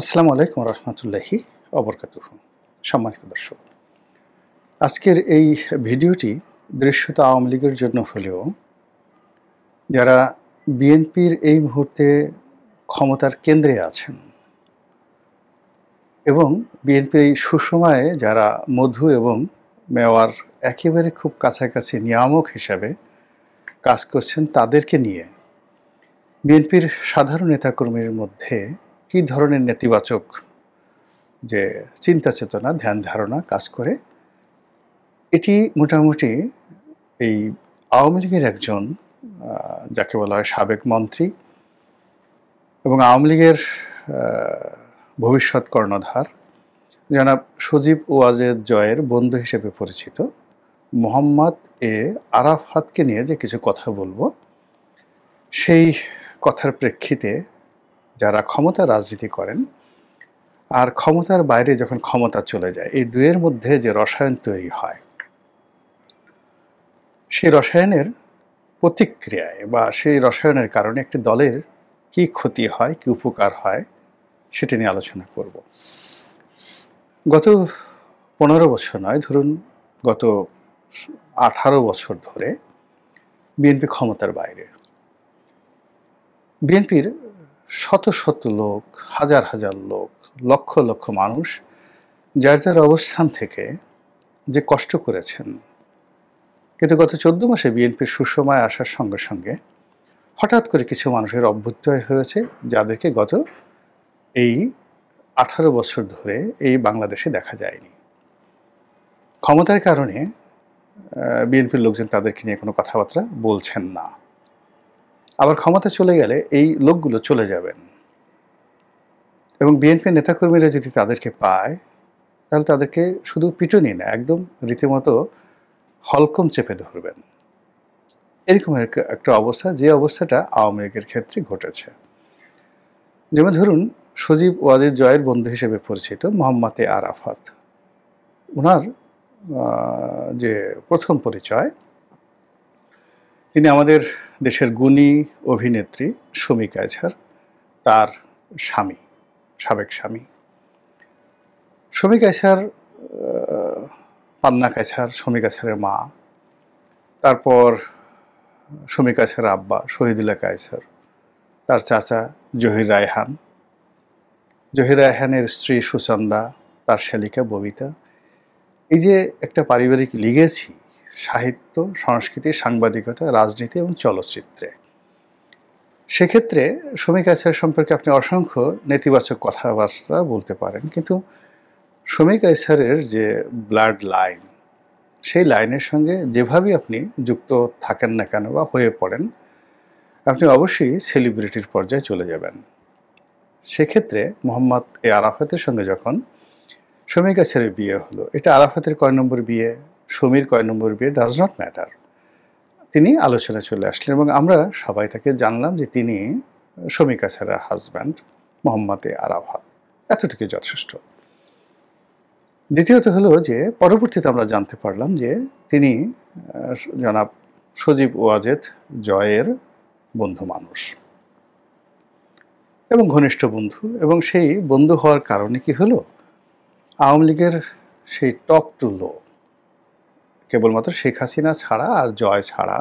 আসসালামু আলাইকুম রহমতুল্লাহি অবরকাতুহ। সম্মানিত দর্শক, আজকের এই ভিডিওটি দৃশ্যত আওয়ামী লীগের জন্য হলেও যারা বিএনপির এই মুহূর্তে ক্ষমতার কেন্দ্রে আছেন এবং বিএনপির এই সুসময়ে যারা মধু এবং মেওয়ার একেবারে খুব কাছাকাছি নিয়ামক হিসাবে কাজ করছেন, তাদেরকে নিয়ে বিএনপির সাধারণ নেতাকর্মীর মধ্যে কী ধরনের নেতিবাচক যে চিন্তা চেতনা, ধ্যান ধারণা কাজ করে, এটি মোটামুটি এই আওয়ামী লীগের একজন যাকে বলা হয় সাবেক মন্ত্রী এবং আওয়ামী লীগের ভবিষ্যৎ কর্ণধার জনাব সজীব ওয়াজেদ জয়ের বন্ধু হিসেবে পরিচিত মোহাম্মদ এ আরাফাতকে নিয়ে যে কিছু কথা বলবো, সেই কথার প্রেক্ষিতে যারা ক্ষমতা রাজনীতি করেন আর ক্ষমতার বাইরে যখন ক্ষমতা চলে যায়, এই দুয়ের মধ্যে যে রসায়ন তৈরি হয়, সেই রসায়নের প্রতিক্রিয়ায় বা সেই রসায়নের কারণে একটি দলের কি ক্ষতি হয়, কি উপকার হয়, সেটা নিয়ে আলোচনা করব। গত 15 বছর নয়, ধরুন গত 18 বছর ধরে বিএনপি ক্ষমতার বাইরে। বিএনপির শত শত লোক, হাজার হাজার লোক, লক্ষ লক্ষ মানুষ যার যার অবস্থান থেকে যে কষ্ট করেছেন, কিন্তু গত 14 মাসে বিএনপির সুসময় আসার সঙ্গে সঙ্গে হঠাৎ করে কিছু মানুষের অভ্যুদয় হয়েছে, যাদেরকে গত এই 18 বছর ধরে এই বাংলাদেশে দেখা যায়নি। ক্ষমতার কারণে বিএনপির লোকজন তাদেরকে নিয়ে কোনো কথাবার্তা বলছেন না। আবার ক্ষমতা চলে গেলে এই লোকগুলো চলে যাবেন এবং বিএনপির নেতাকর্মীরা যদি তাদেরকে পায়, তাহলে তাদেরকে শুধু পিটুনি না, একদম রীতিমতো হলকম চেপে ধরবেন। এরকম একটা অবস্থা, যে অবস্থাটা আওয়ামী লীগের ক্ষেত্রে ঘটেছে। যেমন ধরুন, সজীব ওয়াজেদ জয়ের বন্ধু হিসেবে পরিচিত মোহাম্মদ এ আরাফাত, ওনার যে প্রথম পরিচয়, তিনি আমাদের দেশের গুণী অভিনেত্রী শমী কায়ছার তার স্বামী, সাবেক স্বামী। শমী কায়ছার, পান্না কায়ছার শমী কায়ছারের মা, তারপর শমী কায়ছার আব্বা শহীদুল্লাহ কায়ছার, তার চাচা জহির রায়হান, জহির রায়হানের স্ত্রী সুচন্দা, তার শালিকা ববিতা। এই যে একটা পারিবারিক লিগেছি সাহিত্য, সংস্কৃতি, সাংবাদিকতা, রাজনীতি এবং চলচ্চিত্রে, সেক্ষেত্রে শমী কায়ছার সম্পর্কে আপনি অসংখ্য নেতিবাচক কথাবার্তা বলতে পারেন, কিন্তু শমী কায়ছারের যে ব্লাড লাইন, সেই লাইনের সঙ্গে যেভাবেই আপনি যুক্ত থাকেন না কেন বা হয়ে পড়েন, আপনি অবশ্যই সেলিব্রিটির পর্যায়ে চলে যাবেন। সেক্ষেত্রে মোহাম্মদ এ আরাফাতের সঙ্গে যখন শমী কায়ছারের বিয়ে হলো, এটা আরাফাতের কয় নম্বর বিয়ে, শমীর কয় নম্বর বিয়ে, ডাজ নট ম্যাটার, তিনি আলোচনায় চলে আসলেন এবং আমরা সবাই তাকে জানলাম যে তিনি শমী কায়ছারের হাজব্যান্ড মোহাম্মদ এ আরাফাত। এতটুকু যথেষ্ট। দ্বিতীয়ত হলো যে পরবর্তীতে আমরা জানতে পারলাম যে তিনি জনাব সজীব ওয়াজেদ জয়ের বন্ধু মানুষ এবং ঘনিষ্ঠ বন্ধু, এবং সেই বন্ধু হওয়ার কারণে কি হলো, আওয়ামী লীগের সেই টপ টু লো, কেবলমাত্র শেখ হাসিনা ছাড়া আর জয় ছাড়া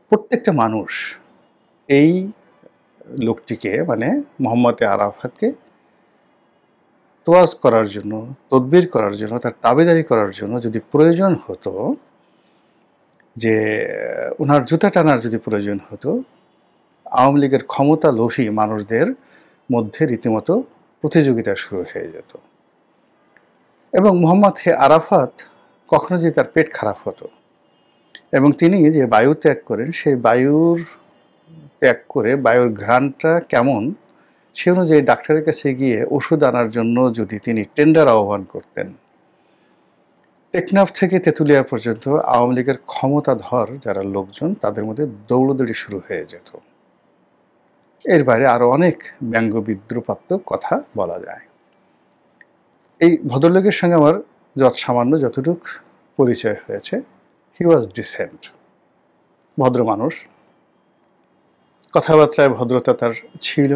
প্রত্যেকটা মানুষ এই লোকটিকে, মানে মোহাম্মদ এ আরাফাতকে তোয়াজ করার জন্য, তদবির করার জন্য, তার তাবেদারি করার জন্য যদি প্রয়োজন হতো, যে ওনার জুতা টানার যদি প্রয়োজন হতো, আওয়ামী লীগের ক্ষমতা লোভী মানুষদের মধ্যে রীতিমতো প্রতিযোগিতা শুরু হয়ে যেত। এবং মোহাম্মদ হে আরাফাত কখনো যদি তার পেট খারাপ হতো এবং তিনি যে বায়ু ত্যাগ করেন, সেই বায়ুর ত্যাগ করে বায়ুর ঘ্রাণটা কেমন, সে অনুযায়ী ডাক্তারের কাছে গিয়ে ওষুধ আনার জন্য যদি তিনি টেন্ডার আহ্বান করতেন, টেকনাফ থেকে তেঁতুলিয়া পর্যন্ত আওয়ামী লীগের ক্ষমতাধর যারা লোকজন, তাদের মধ্যে দৌড়দৌড়ি শুরু হয়ে যেত। এর বাইরে আরো অনেক ব্যঙ্গ বিদ্রুপাত্মক কথা বলা যায়। এই ভদ্রলোকের সঙ্গে আমার সামান্য যতটুক পরিচয় হয়েছে, হি ওয়াজ ডিসেন্ট, ভদ্র মানুষ, কথাবার্তায় ভদ্রতা তার ছিল,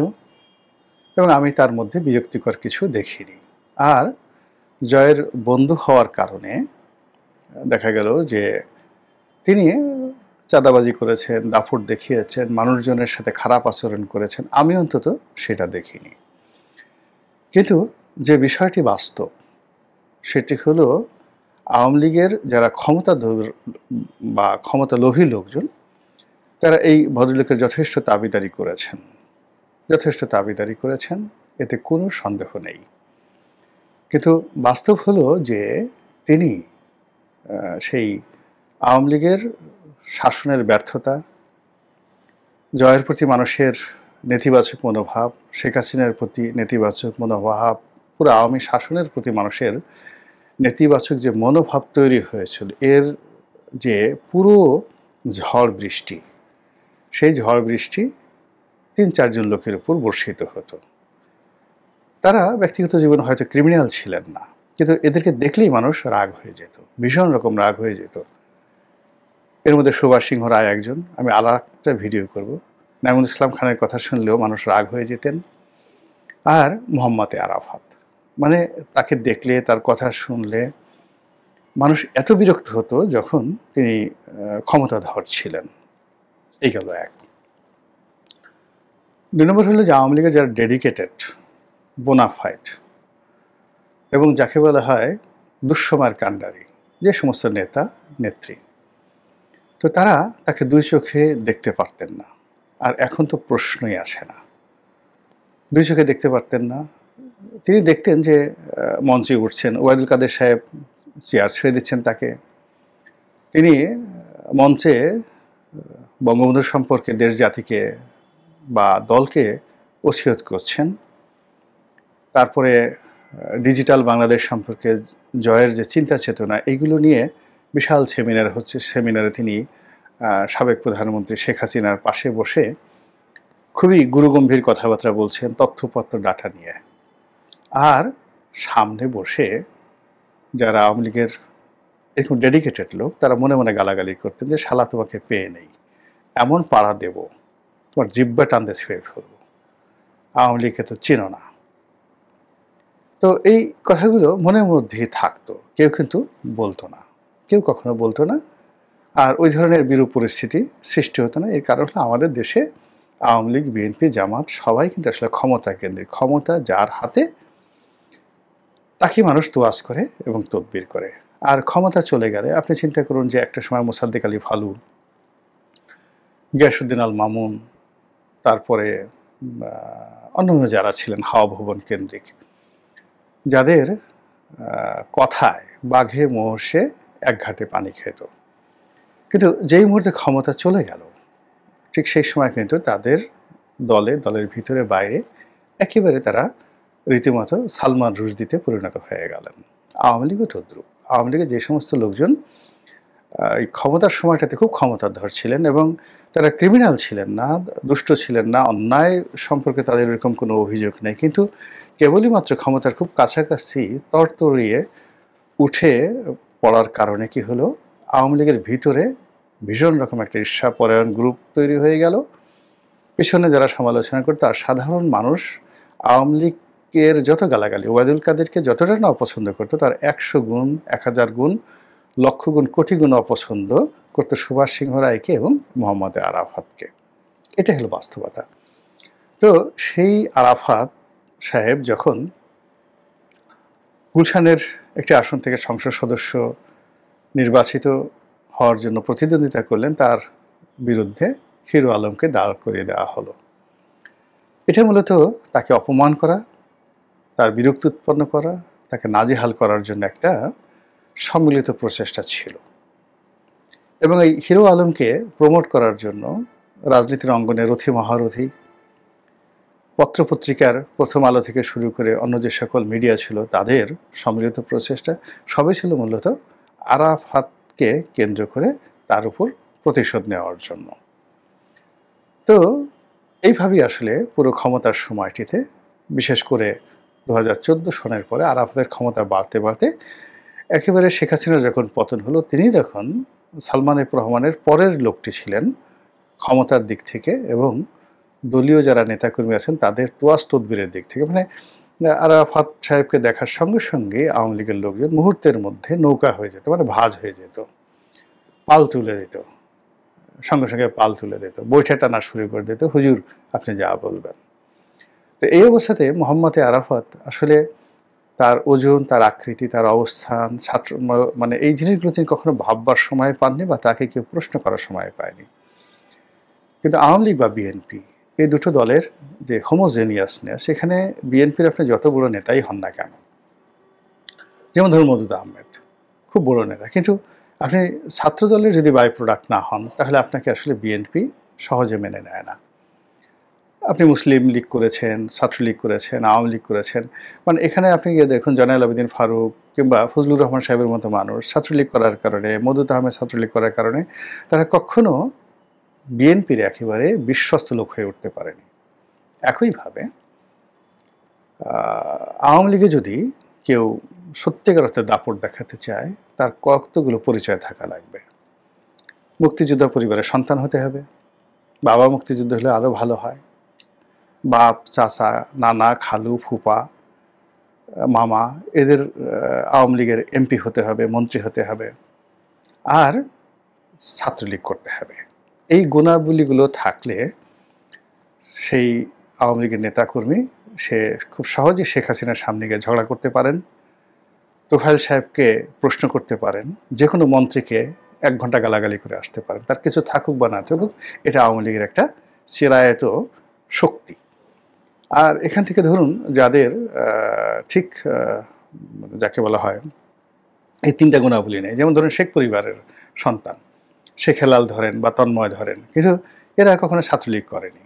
এবং আমি তার মধ্যে বিরক্তিকর কিছু দেখিনি। আর জয়ের বন্ধু হওয়ার কারণে দেখা গেল যে তিনি চাঁদাবাজি করেছেন, দাপট দেখিয়েছেন, মানুষজনের সাথে খারাপ আচরণ করেছেন। আমি অন্তত সেটা দেখিনি। কিন্তু যে বিষয়টি বাস্তব সেটি হলো আওয়ামী লীগের যারা বা ক্ষমতালোভী লোকজন তারা এই ভদ্রলোকের যথেষ্ট দাবিদারি করেছেন, এতে কোনো সন্দেহ নেই। কিন্তু বাস্তব হলো যে তিনি সেই আওয়ামী লীগের শাসনের ব্যর্থতা, জয়ের প্রতি মানুষের নেতিবাচক মনোভাব, শেখ হাসিনার প্রতি নেতিবাচক মনোভাব, পুরো আওয়ামী শাসনের প্রতি মানুষের নেতিবাচক যে মনোভাব তৈরি হয়েছিল, এর যে পুরো ঝড় বৃষ্টি, সেই ঝড় বৃষ্টি ৩-৪ জন লোকের উপর বর্ষিত হতো। তারা ব্যক্তিগত জীবনে হয়তো ক্রিমিনাল ছিলেন না, কিন্তু এদেরকে দেখলেই মানুষ রাগ হয়ে যেত, ভীষণ রকম রাগ হয়ে যেত। এর মধ্যে সুভাষ সিংহ রায় একজন। আমি আরেকটা ভিডিও করব। নাঈমুল ইসলাম খানের কথা শুনলেও মানুষ রাগ হয়ে যেতেন। আর মোহাম্মদ আরাফাত, মানে তাকে দেখলে, তার কথা শুনলে মানুষ এত বিরক্ত হতো যখন তিনি ক্ষমতাধর ছিলেন। এই গেল এক। ২ নম্বর হলো যে আওয়ামী লীগের যারা ডেডিকেটেড, বোনাফাইড এবং যাকে বলা হয় দুঃসময়ের কাণ্ডারি, যে সমস্ত নেতা নেত্রী, তো তারা তাকে ২ চোখে দেখতে পারতেন না। আর এখন তো প্রশ্নই আসে না, ২ চোখে দেখতে পারতেন না। তিনি দেখতেন যে মঞ্চে উঠছেন, ওবায়দুল কাদের সাহেব চেয়ার ছেড়ে দিচ্ছেন তাকে, তিনি মঞ্চে বঙ্গবন্ধু সম্পর্কে দেশ জাতিকে বা দলকে ওসিয়ত করছেন। তারপরে ডিজিটাল বাংলাদেশ সম্পর্কে জয়ের যে চিন্তা চেতনা, এইগুলো নিয়ে বিশাল সেমিনার হচ্ছে। সেমিনারে তিনি সাবেক প্রধানমন্ত্রী শেখ হাসিনার পাশে বসে খুবই গুরুগম্ভীর কথাবার্তা বলছেন, তথ্যপত্র ডাটা নিয়ে। আর সামনে বসে যারা আওয়ামী লীগের এরকম ডেডিকেটেড লোক, তারা মনে মনে গালাগালি করতেন যে শালা তোমাকে পেয়ে নেই, এমন পাড়া দেব, তোমার জিব্বা টানতে ছিঁড়ে ফেলবো, আওয়ামী লীগকে তো চেনো না। তো এই কথাগুলো মনের মধ্যেই থাকতো, কেউ কিন্তু বলতো না, কেউ কখনো বলতো না। আর ওই ধরনের বিরূপ পরিস্থিতি সৃষ্টি হতো না। এর কারণ হলো আমাদের দেশে আওয়ামী লীগ, বিএনপি, জামাত সবাই কিন্তু আসলে ক্ষমতা কেন্দ্রিক। ক্ষমতা যার হাতে তাকে মানুষ তোয়াজ করে এবং তদবির করে। আর ক্ষমতা চলে গেলে আপনি চিন্তা করুন যে একটা সময় মোসাদ্দেক আলী ফালু, গিয়াসউদ্দিন আল মামুন, তারপরে অন্যান্য যারা ছিলেন হাওয়া ভবন কেন্দ্রিক, যাদের কথায় বাঘে মহিষে এক ঘাটে পানি খেত, কিন্তু যেই মুহূর্তে ক্ষমতা চলে গেল ঠিক সেই সময় কিন্তু তাদের দলের ভিতরে বাইরে একেবারে তারা রীতিমতো সালমান রুশদিতে পরিণত হয়ে গেলেন। আওয়ামী লীগও তদ্রুপ। আওয়ামী লীগের যে সমস্ত লোকজন এই ক্ষমতার সময়টাতে খুব ক্ষমতাধর ছিলেন এবং তারা ক্রিমিনাল ছিলেন না, দুষ্ট ছিলেন না, অন্যায় সম্পর্কে তাদের এরকম কোনো অভিযোগ নেই, কিন্তু কেবলই মাত্র ক্ষমতার খুব কাছাকাছি তরতরিয়ে উঠে পড়ার কারণে কি হলো, আওয়ামী লীগের ভিতরে ভীষণ রকম একটা ঈর্ষাপরায়ণ গ্রুপ তৈরি হয়ে গেল। পেছনে যারা সমালোচনা করতো, আর সাধারণ মানুষ আওয়ামী লীগের যত গালাগালি, ওবায়দুল কাদেরকে যতটা না অপছন্দ করতো, তার ১০০ গুণ, ১০০০ গুণ, লক্ষ গুণ, কোটি গুণ অপছন্দ করতো সুভাষ সিংহ রায়কে এবং মোহাম্মদ আরাফাতকে। এটা হলো বাস্তবতা। তো সেই আরাফাত সাহেব যখন গুলশানের একটি আসন থেকে সংসদ সদস্য নির্বাচিত হওয়ার জন্য প্রতিদ্বন্দ্বিতা করলেন, তার বিরুদ্ধে হিরো আলমকে দাঁড় করিয়ে দেওয়া হলো। এটা মূলত তাকে অপমান করা, তার বিরক্তি উৎপন্ন করা, তাকে নাজেহাল করার জন্য একটা সম্মিলিত প্রচেষ্টা ছিল। এবং এই হিরো আলমকে প্রমোট করার জন্য রাজনীতির অঙ্গনে রথী মহারথী, পত্রপত্রিকার প্রথম আলো থেকে শুরু করে অন্য যে সকল মিডিয়া ছিল তাদের সম্মিলিত প্রচেষ্টা, সবই ছিল মূলত আরাফাতকে কেন্দ্র করে তার উপর প্রতিশোধ নেওয়ার জন্য। তো এইভাবেই আসলে পুরো ক্ষমতার সময়টিতে, বিশেষ করে ২০১৪ সনের পরে আরাফাতের ক্ষমতা বাড়তে বাড়তে একেবারে শেখ হাসিনার যখন পতন হলো, তিনি তখন সালমান এফ রহমানের পরের লোকটি ছিলেন ক্ষমতার দিক থেকে এবং দলীয় যারা নেতাকর্মী আছেন তাদের তোয়াজ তদবিরের দিক থেকে, মানে আরাফাত সাহেবকে দেখার সঙ্গে সঙ্গে আওয়ামী লীগের লোকজন মুহূর্তের মধ্যে নৌকা হয়ে যেত, মানে ভাঁজ হয়ে যেত, পাল তুলে দিত, সঙ্গে সঙ্গে পাল তুলে দিত, বৈঠা টানা শুরু করে দিত, হুজুর আপনি যা বলবেন। তো এই অবস্থাতে মোহাম্মদ আরাফাত আসলে তার ওজন, তার আকৃতি, তার অবস্থান, ছাত্র মানে এই জিনিসগুলো তিনি কখনো ভাববার সময় পাননি বা তাকে কেউ প্রশ্ন করার সময় পায়নি। কিন্তু আওয়ামী লীগ বা বিএনপি এই দুটো দলের যে হোমোজেনিয়াসনেস, সেখানে বিএনপির আপনি যত বড় নেতাই হন না কেন, যেমন ধরুন মওদুদ আহমেদ খুব বড় নেতা, কিন্তু আপনি ছাত্র দলের যদি বাই প্রোডাক্ট না হন তাহলে আপনাকে আসলে বিএনপি সহজে মেনে নেয় না। আপনি মুসলিম লীগ করেছেন, ছাত্রলীগ করেছেন, আওয়ামী লীগ করেছেন, মানে এখানে আপনি গিয়ে দেখুন জয়নাল আবেদিন ফারুক কিংবা ফজলুর রহমান সাহেবের মতো মানুষ ছাত্রলীগ করার কারণে, মওদুদ আহমেদ ছাত্রলীগ করার কারণে তারা কখনো বিএনপির একেবারে বিশ্বস্ত লোক হয়ে উঠতে পারেনি। একইভাবে আওয়ামী লীগে যদি কেউ সত্যিকার অর্থে দাপট দেখাতে চায় তার কতগুলো পরিচয় থাকা লাগবে। মুক্তিযোদ্ধা পরিবারের সন্তান হতে হবে, বাবা মুক্তিযুদ্ধ হলে আরও ভালো হয়, বাপ, চাচা, নানা, খালু, ফুপা, মামা এদের আওয়ামী লীগের এমপি হতে হবে, মন্ত্রী হতে হবে, আর ছাত্রলীগ করতে হবে। এই গুণাবলীগুলো থাকলে সেই আওয়ামী লীগের নেতাকর্মী সে খুব সহজেই শেখ হাসিনার সামনে গিয়ে ঝগড়া করতে পারেন, তোফায়েল সাহেবকে প্রশ্ন করতে পারেন, যে কোনো মন্ত্রীকে 1 ঘন্টা গালাগালি করে আসতে পারেন, তার কিছু থাকুক বা না থাকুক, এটা আওয়ামী লীগের একটা চিরায়ত শক্তি। আর এখান থেকে ধরুন যাদের ঠিক যাকে বলা হয় এই 3টা গুণাবলী নেই, যেমন ধরুন শেখ পরিবারের সন্তান শেখ হেলাল ধরেন বা তন্ময় ধরেন, কিন্তু এরা কখনো ছাত্রলীগ করেনি।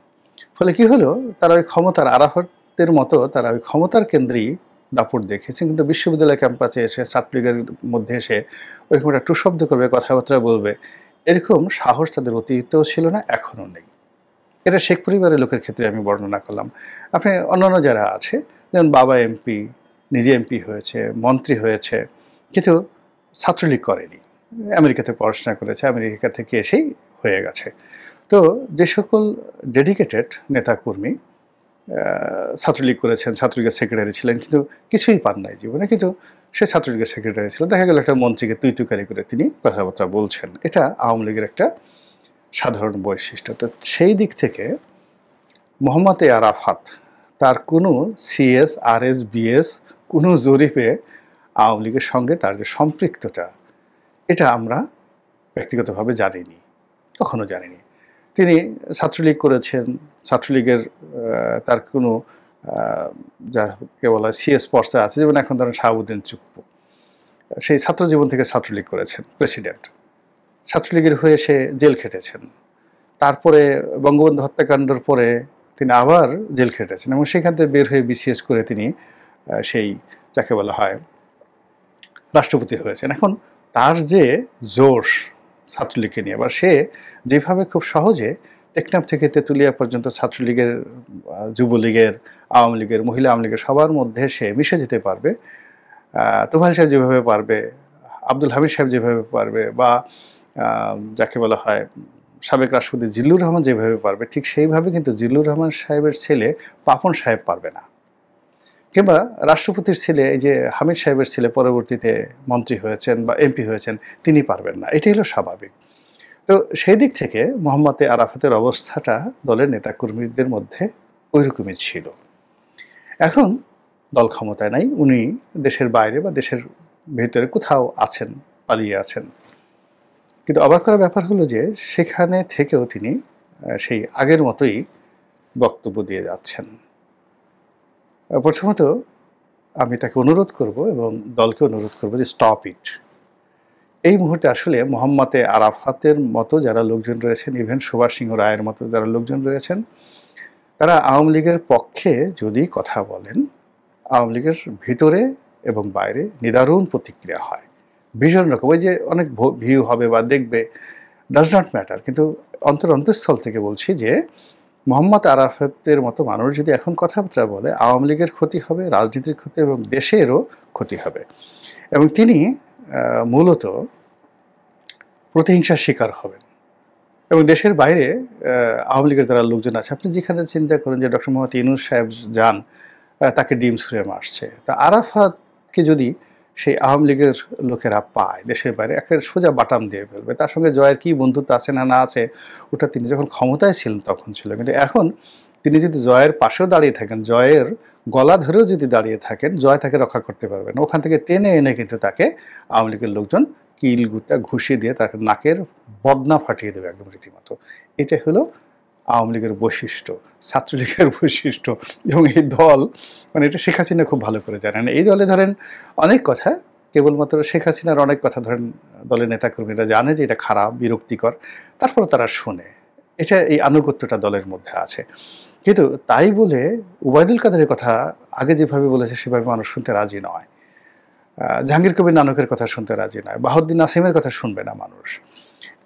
ফলে কি হলো, তারা ওই ক্ষমতার আরাফতের মতো তারা ওই ক্ষমতার কেন্দ্রেই দাপট দেখেছে, কিন্তু বিশ্ববিদ্যালয় ক্যাম্পাসে এসে ছাত্রলীগের মধ্যে এসে ওইরকম একটা টুশব্দ করবে, কথাবার্তা বলবে, এরকম সাহস তাদের অতীতেও ছিল না, এখনও নেই। এটা শেখ পরিবারের লোকের ক্ষেত্রে আমি বর্ণনা করলাম। আপনি অন্যান্য যারা আছে, যেমন বাবা এমপি, নিজে এমপি হয়েছে, মন্ত্রী হয়েছে, কিন্তু ছাত্রলীগ করেনি, আমেরিকাতে পড়াশোনা করেছে, আমেরিকা থেকে এসেই হয়ে গেছে। তো যে সকল ডেডিকেটেড নেতাকর্মী ছাত্রলীগ করেছেন, ছাত্রলীগের সেক্রেটারি ছিলেন, কিন্তু কিছুই পান নাই জীবনে, কিন্তু সে ছাত্রলীগের সেক্রেটারি ছিল, দেখা গেল একটা মন্ত্রীকে তুই তুকারি করে তিনি কথাবার্তা বলছেন। এটা আওয়ামী লীগের একটা সাধারণ বৈশিষ্ট্য। তো সেই দিক থেকে মোহাম্মদ আরাফাত তার কোনো সিএস, আরএস, বিএস কোনো জরিপে আওয়ামী লীগের সঙ্গে তার যে সম্পৃক্ততা, এটা আমরা ব্যক্তিগতভাবে জানিনি, কখনো জানিনি। তিনি ছাত্রলীগ করেছেন, ছাত্রলীগের তার কোনো যাকে বলা হয় সিএস পর্চা আছে, যেমন এখন ধরেন শাহাবুদ্দিন চুপ্পু, সেই ছাত্র জীবন থেকে ছাত্রলীগ করেছেন, প্রেসিডেন্ট, ছাত্রলীগের হয়ে সে জেল খেটেছেন, তারপরে বঙ্গবন্ধু হত্যাকাণ্ডের পরে তিনি আবার জেল খেটেছেন এবং সেখান থেকে বের হয়ে বিসিএস করে তিনি সেই যাকে বলা হয় রাষ্ট্রপতি হয়েছেন। এখন তার যে জোশ ছাত্রলীগকে নিয়ে, বা সে যেভাবে খুব সহজে টেকনাফ থেকে তেঁতুলিয়া পর্যন্ত ছাত্রলীগের, যুবলীগের, আওয়ামী লীগের, মহিলা আওয়ামী লীগের সবার মধ্যে সে মিশে যেতে পারবে, তোফায়েল সাহেব যেভাবে পারবে, আব্দুল হামিদ সাহেব যেভাবে পারবে, বা যাকে বলা হয় সাবেক রাষ্ট্রপতি জিল্লুর রহমান যেভাবে পারবে, ঠিক সেইভাবে কিন্তু জিল্লুর রহমান সাহেবের ছেলে পাপন সাহেব পারবে না, কিংবা রাষ্ট্রপতির ছেলে এই যে হামিদ সাহেবের ছেলে পরবর্তীতে মন্ত্রী হয়েছেন বা এমপি হয়েছেন, তিনি পারবেন না। এটাই হলো স্বাভাবিক। তো সেই দিক থেকে মোহাম্মদ আরাফাতের অবস্থাটা দলের নেতাকর্মীদের মধ্যে ওইরকমই ছিল। এখন দল ক্ষমতায় নাই, উনি দেশের বাইরে বা দেশের ভেতরে কোথাও আছেন, পালিয়ে আছেন। কিন্তু অবাক করার ব্যাপার হলো যে সেখানে থেকেও তিনি সেই আগের মতোই বক্তব্য দিয়ে যাচ্ছেন। প্রথমত আমি তাকে অনুরোধ করব এবং দলকে অনুরোধ করব যে স্টপ ইট। এই মুহূর্তে আসলে মোহাম্মদ আরাফাতের মতো যারা লোকজন রয়েছেন, ইভেন সুভাষ সিংহ রায়ের মতো যারা লোকজন রয়েছেন, তারা আওয়ামী লীগের পক্ষে যদি কথা বলেন, আওয়ামী লীগের ভিতরে এবং বাইরে নিদারুণ প্রতিক্রিয়া হয়, ভীষণ রকম। ওই যে অনেক ভিউ হবে বা দেখবে, ডাজ নট ম্যাটার, কিন্তু অন্তঃস্থল থেকে বলছি যে মোহাম্মদ আরাফাতের মতো মানুষ যদি এখন কথাবার্তা বলে, আওয়ামী লীগের ক্ষতি হবে, রাজনীতির ক্ষতি এবং দেশেরও ক্ষতি হবে। এবং তিনি মূলত প্রতিহিংসার শিকার হবেন। এবং দেশের বাইরে আওয়ামী লীগের যারা লোকজন আছে, আপনি যেখানে চিন্তা করেন যে ডক্টর মোহাম্মদ ইউনূস সাহেব যান, তাকে ডিম ছুঁড়ে মারছে। তা আরাফাতকে যদি সেই আওয়ামী লীগের লোকেরা পায় দেশের বাইরে, একটা সোজা বাটাম দিয়ে ফেলবে। তার সঙ্গে জয়ের কি বন্ধুত্ব আছে না না আছে, ওটা তিনি যখন ক্ষমতায় ছিলেন তখন ছিল। কিন্তু এখন তিনি যদি জয়ের পাশেও দাঁড়িয়ে থাকেন, জয়ের গলা ধরেও যদি দাঁড়িয়ে থাকেন, জয় তাকে রক্ষা করতে পারবে না। ওখান থেকে টেনে এনে কিন্তু তাকে আওয়ামী লীগের লোকজন কিল গুতা ঘুষি দিয়ে তাকে নাকের বদনা ফাটিয়ে দেবে একদম রীতিমতো। এটা হলো আওয়ামী লীগের বৈশিষ্ট্য, ছাত্রলীগের বৈশিষ্ট্য। এবং এই দল, মানে এটা শেখ হাসিনা খুব ভালো করে জানেন। এই দলে ধরেন অনেক কথা, কেবলমাত্র শেখ হাসিনার অনেক কথা ধরেন দলের নেতাকর্মীরা জানে যে এটা খারাপ, বিরক্তিকর, তারপরে তারা শোনে। এটা এই আনুগত্যটা দলের মধ্যে আছে। কিন্তু তাই বলে ওবায়দুল কাদেরের কথা আগে যেভাবে বলেছে সেভাবে মানুষ শুনতে রাজি নয়। জাহাঙ্গীর কবির নানকের কথা শুনতে রাজি নয়, বাহাউদ্দিন নাসিমের কথা শুনবে না মানুষ।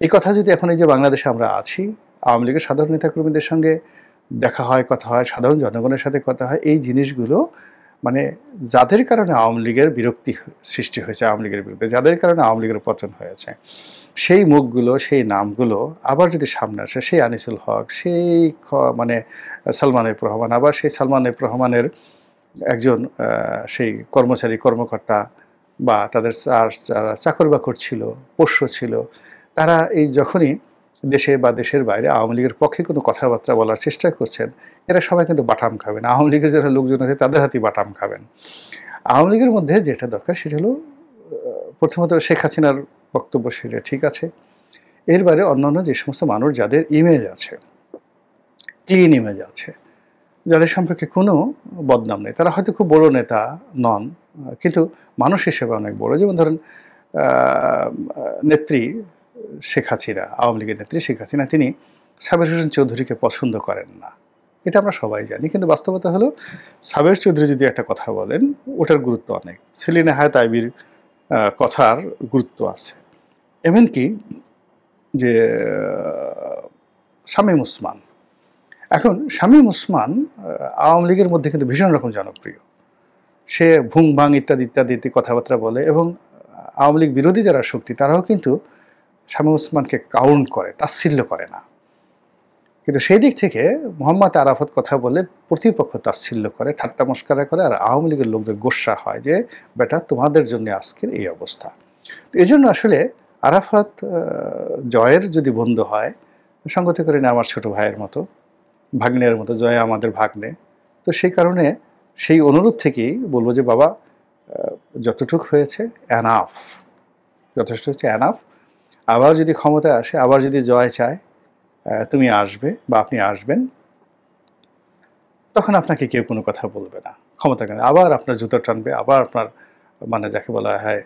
এই কথা যদি এখন এই যে বাংলাদেশে আমরা আছি, আওয়ামী লীগের সাধারণ নেতাকর্মীদের সঙ্গে দেখা হয়, কথা হয়, সাধারণ জনগণের সাথে কথা হয়, এই জিনিসগুলো মানে যাদের কারণে আওয়ামী লীগের বিরক্তি সৃষ্টি হয়েছে আওয়ামী লীগের বিরুদ্ধে, যাদের কারণে আওয়ামী লীগের পতন হয়েছে, সেই মুখগুলো, সেই নামগুলো আবার যদি সামনে আসে, সেই আনিসুল হক, সেই মানে সালমান এফ রহমান, আবার সেই সালমান এফ রহমানের একজন সেই কর্মচারী কর্মকর্তা বা তাদের যারা চাকর বাকর ছিল, পোষ্য ছিল, তারা এই যখনই দেশে বা দেশের বাইরে আওয়ামী লীগের পক্ষে কোনো কথাবার্তা বলার চেষ্টা করছেন, এরা সবাই কিন্তু বাটাম খাবেন। আওয়ামী লীগের যারা লোকজন আছে তাদের হাতেই বাটাম খাবেন। আওয়ামী লীগের মধ্যে যেটা দরকার সেটা হলো প্রথমত শেখ হাসিনার বক্তব্য, সেটা ঠিক আছে। এর বাইরে অন্যান্য যে সমস্ত মানুষ যাদের ইমেজ আছে, ক্লিন ইমেজ আছে, যাদের সম্পর্কে কোনো বদনাম নেই, তারা হয়তো খুব বড় নেতা নন, কিন্তু মানুষ হিসেবে অনেক বড়। যেমন ধরেন নেত্রী শেখ হাসিনা, আওয়ামী লীগের নেত্রী শেখ হাসিনা, তিনি সাবের হোসেন চৌধুরীকে পছন্দ করেন না, এটা আমরা সবাই জানি। কিন্তু বাস্তবতা হলো সাবের চৌধুরী যদি একটা কথা বলেন, ওটার গুরুত্ব অনেক। সেলিনা হায়াত আইবির কথার গুরুত্ব আছে। এমনকি যে শামীম ওসমান, এখন শামীম ওসমান আওয়ামী লীগের মধ্যে কিন্তু ভীষণ রকম জনপ্রিয়। সে ভুং ভাং ইত্যাদি ইত্যাদি কথাবার্তা বলে, এবং আওয়ামী লীগ বিরোধী যারা শক্তি তারাও কিন্তু শামীম ওসমানকে কাউন্ট করে, তাচ্ছিল্য করে না। কিন্তু সেই দিক থেকে মোহাম্মদ আরাফাত কথা বলে প্রতিপক্ষ তাচ্ছিল্য করে, ঠাট্টা মস্করা করে, আর আওয়ামী লীগের লোকদের গোস্বা হয় যে বেটা তোমাদের জন্য আজকের এই অবস্থা। তো এই জন্য আসলে আরাফাত জয়ের যদি বন্ধু হয়, সঙ্গতি করে না আমার ছোট ভাইয়ের মতো, ভাগ্নের মতো, জয় আমাদের ভাগ্নে। তো সেই কারণে সেই অনুরোধ থেকেই বলবো যে বাবা, যতটুক হয়েছে এনাফ, যথেষ্ট হচ্ছে এনাফ। আবার যদি ক্ষমতায় আসে, আবার যদি জয় চায়, তুমি আসবে বা আপনি আসবেন, তখন আপনাকে কেউ কোনো কথা বলবে না। ক্ষমতা কেন আবার আপনার জুতো টানবে, আবার আপনার মানে যাকে বলা হয়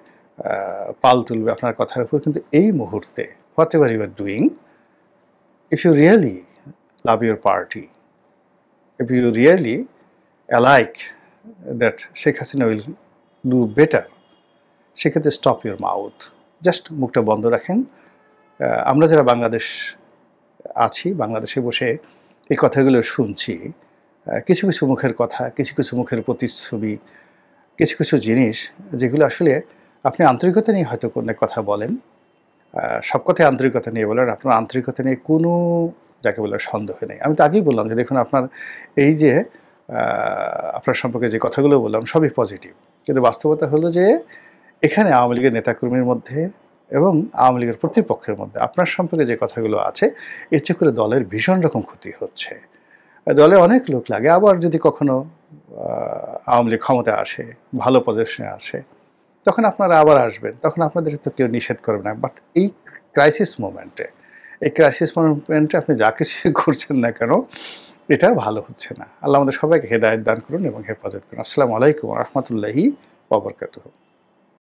পাল তুলবে আপনার কথার উপর। কিন্তু এই মুহূর্তে whatever you are doing, if you really love your party, if you really like that Sheikh Hasina will do better, সেক্ষেত্রে স্টপ ইউর মাউথ, জাস্ট মুখটা বন্ধ রাখেন। আমরা যারা বাংলাদেশ আছি, বাংলাদেশে বসে এই কথাগুলো শুনছি, কিছু কিছু মুখের কথা, কিছু কিছু মুখের প্রতিচ্ছবি, কিছু কিছু জিনিস যেগুলো আসলে আপনি আন্তরিকতা নিয়ে হয়তো কোনো কথা বলেন, সব কথায় আন্তরিকতা নিয়ে বলেন, আপনার আন্তরিকতা নিয়ে কোনো যাকে বলে সন্দেহ নেই। আমি তো আগেই বললাম যে দেখুন, আপনার এই যে আপনার সম্পর্কে যে কথাগুলো বললাম সবই পজিটিভ, কিন্তু বাস্তবতা হলো যে এখানে আওয়ামী লীগের নেতাকর্মীর মধ্যে এবং আওয়ামী লীগের প্রতিপক্ষের মধ্যে আপনার সম্পর্কে যে কথাগুলো আছে, এতে করে দলের ভীষণ রকম ক্ষতি হচ্ছে। দলে অনেক লোক লাগে, আবার যদি কখনো আওয়ামী লীগ ক্ষমতায় আসে, ভালো পজিশনে আসে, তখন আপনারা আবার আসবেন, তখন আপনাদের তো কেউ নিষেধ করবে না। বাট এই ক্রাইসিস মোমেন্টে, এই ক্রাইসিস মোমেন্টে আপনি যা কিছু করছেন না কেন, এটা ভালো হচ্ছে না। আল্লাহ আমাদের সবাইকে হেদায়েত দান করুন এবং হেফাজত করুন। আসসালামু আলাইকুম ওয়া রাহমাতুল্লাহি ওয়া বারাকাতুহু।